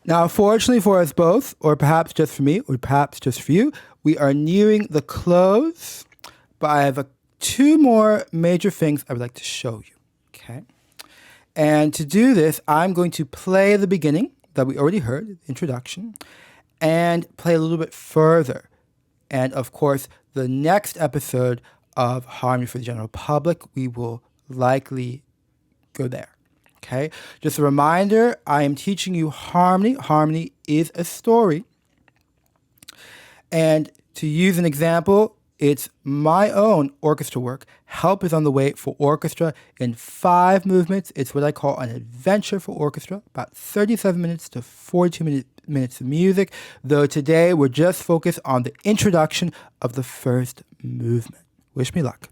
Now, fortunately for us both, or perhaps just for me, or perhaps just for you, we are nearing the close, but I have two more major things I would like to show you, okay? And to do this, I'm going to play the beginning that we already heard, the introduction, and play a little bit further. And of course, the next episode of Harmony for the General Public, we will likely go there. Okay, just a reminder, I am teaching you harmony. Harmony is a story. And to use an example, it's my own orchestra work. Help is on the Way for orchestra in 5 movements. It's what I call an adventure for orchestra, about 37 minutes to 42 minutes of music, though today we're just focused on the introduction of the first movement. Wish me luck.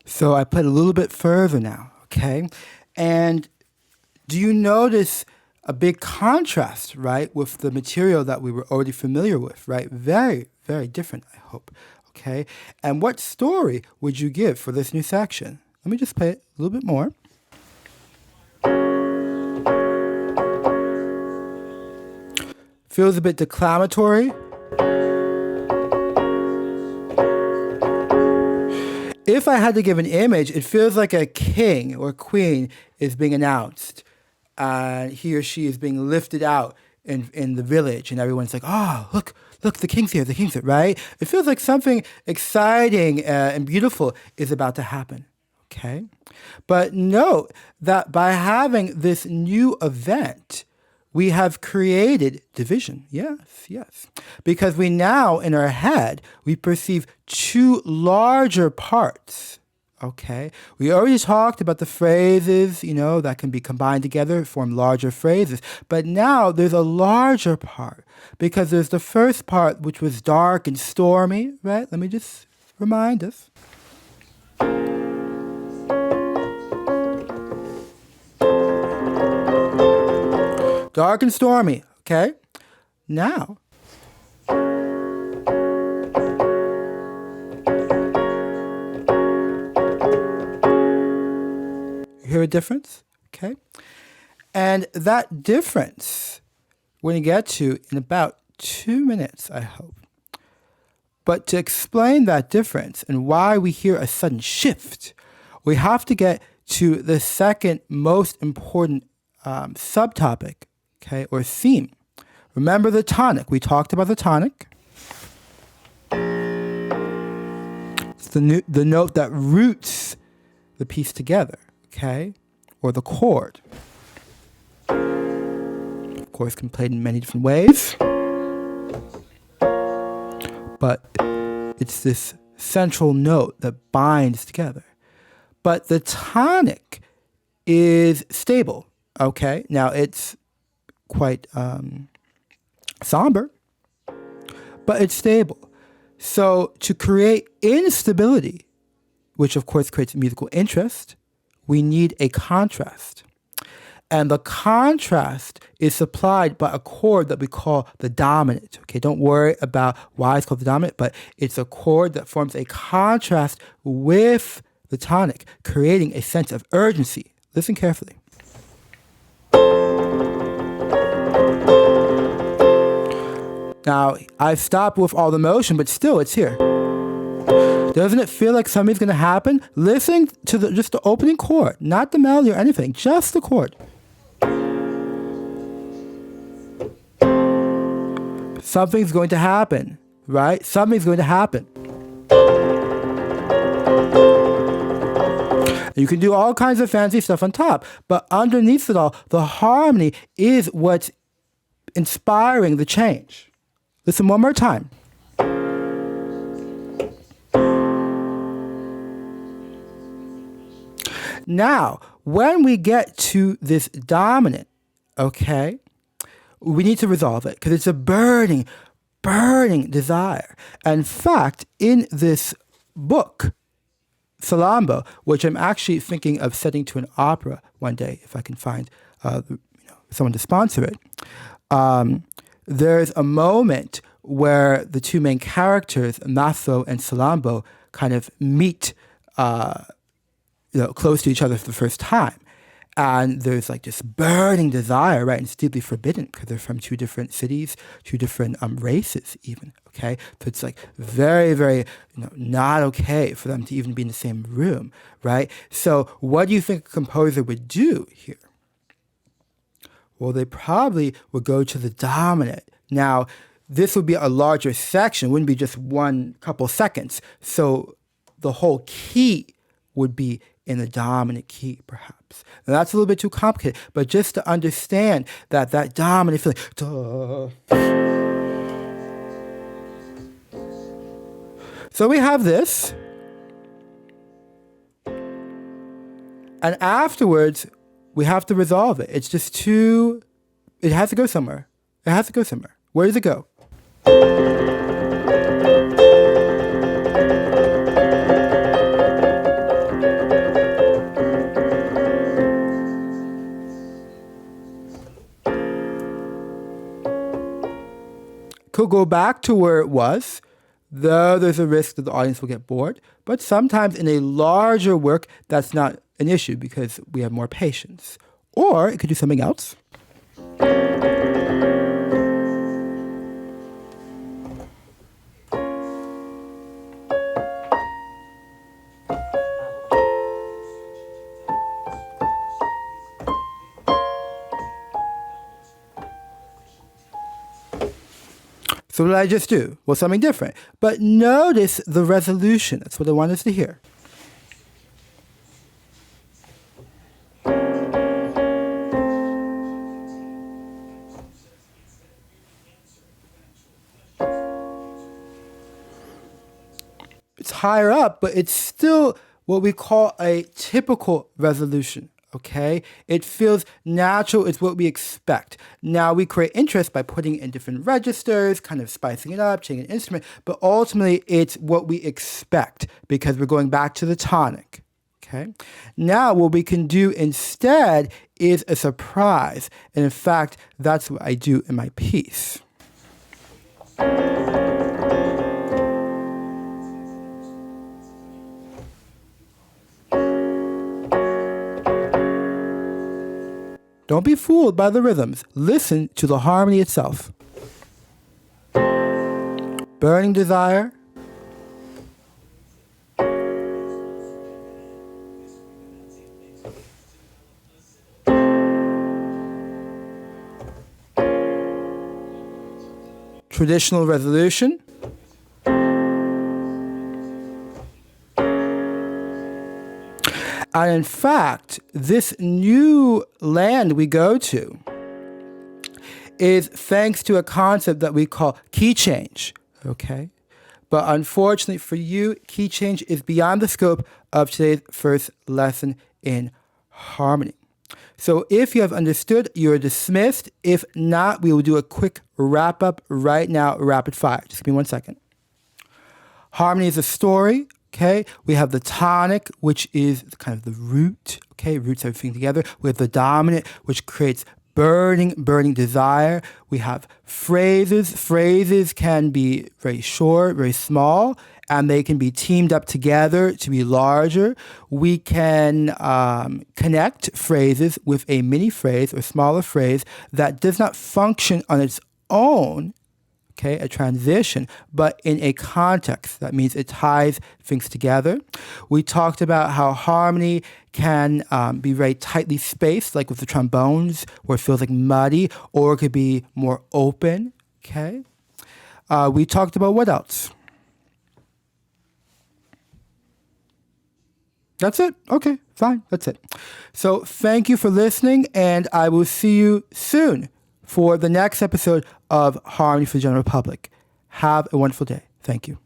So I put a little bit further now, okay? And do you notice a big contrast, right, with the material that we were already familiar with, right? Very, very different, I hope, okay? And what story would you give for this new section? Let me just play it a little bit more. Feels a bit declamatory. If I had to give an image, it feels like a king or queen is being announced. He or she is being lifted out in the village, and everyone's like, oh, look, the king's here, right? It feels like something exciting and beautiful is about to happen, okay? But note that by having this new event, we have created division. Yes. Because we now, in our head, we perceive 2 larger parts, okay? We already talked about the phrases, that can be combined together, form larger phrases. But now there's a larger part because there's the first part, which was dark and stormy, right? Let me just remind us. Dark and stormy, okay? Now, you hear a difference, okay? And that difference, we're going to get to in about 2 minutes, I hope. But to explain that difference and why we hear a sudden shift, we have to get to the second most important subtopic, okay, or theme. Remember the tonic. We talked about the tonic. It's the note that roots the piece together, okay, or the chord. Of course, can be played in many different ways. But it's this central note that binds together. But the tonic is stable, okay? Now, it's quite somber, but it's stable. So to create instability, which of course creates musical interest, we need a contrast. And the contrast is supplied by a chord that we call the dominant. Okay, don't worry about why it's called the dominant, but it's a chord that forms a contrast with the tonic, creating a sense of urgency. Listen carefully. Now, I've stopped with all the motion, but still, it's here. Doesn't it feel like something's going to happen? Listen to just the opening chord, not the melody or anything, just the chord. something's going to happen, right? Something's going to happen. You can do all kinds of fancy stuff on top, but underneath it all, the harmony is what's inspiring the change. Listen one more time. Now, when we get to this dominant, okay, we need to resolve it because it's a burning, burning desire. In fact, in this book, Salambo, which I'm actually thinking of setting to an opera one day if I can find someone to sponsor it, there's a moment where the two main characters, Maso and Salambo, kind of meet close to each other for the first time. And there's like this burning desire, right? And it's deeply forbidden because they're from two different cities, two different races even, okay? So it's like very, very, not okay for them to even be in the same room, right? So what do you think a composer would do here? Well, they probably would go to the dominant. Now, this would be a larger section, wouldn't be just one couple seconds. So the whole key would be in the dominant key, perhaps. Now, that's a little bit too complicated, but just to understand that dominant feeling. Duh. So we have this. And afterwards, we have to resolve it. It's just too, it has to go somewhere. It has to go somewhere. Where does it go? Could go back to where it was, though there's a risk that the audience will get bored. But sometimes in a larger work, that's not an issue because we have more patience. Or it could do something else. So what did I just do? Well, something different. But notice the resolution. That's what I want us to hear. It's higher up, but it's still what we call a typical resolution. Okay, it feels natural. It's what we expect. Now we create interest by putting in different registers, kind of spicing it up, changing an instrument. But ultimately, it's what we expect because we're going back to the tonic. Okay. Now what we can do instead is a surprise, and in fact, that's what I do in my piece. Don't be fooled by the rhythms. Listen to the harmony itself. Burning desire. Traditional resolution. And in fact, this new land we go to is thanks to a concept that we call key change, okay? But unfortunately for you, key change is beyond the scope of today's first lesson in harmony. So if you have understood, you're dismissed. If not, we will do a quick wrap up right now, rapid fire. Just give me 1 second. Harmony is a story. Okay, we have the tonic, which is kind of the root, okay, roots everything together. We have the dominant, which creates burning, burning desire. We have phrases. Phrases can be very short, very small, and they can be teamed up together to be larger. We can connect phrases with a mini phrase or smaller phrase that does not function on its own, okay, a transition, but in a context. That means it ties things together. We talked about how harmony can be very tightly spaced, like with the trombones, where it feels like muddy, or it could be more open, okay? We talked about what else? That's it? Okay, fine. That's it. So thank you for listening, and I will see you soon for the next episode of Harmony for the General Public. Have a wonderful day. Thank you.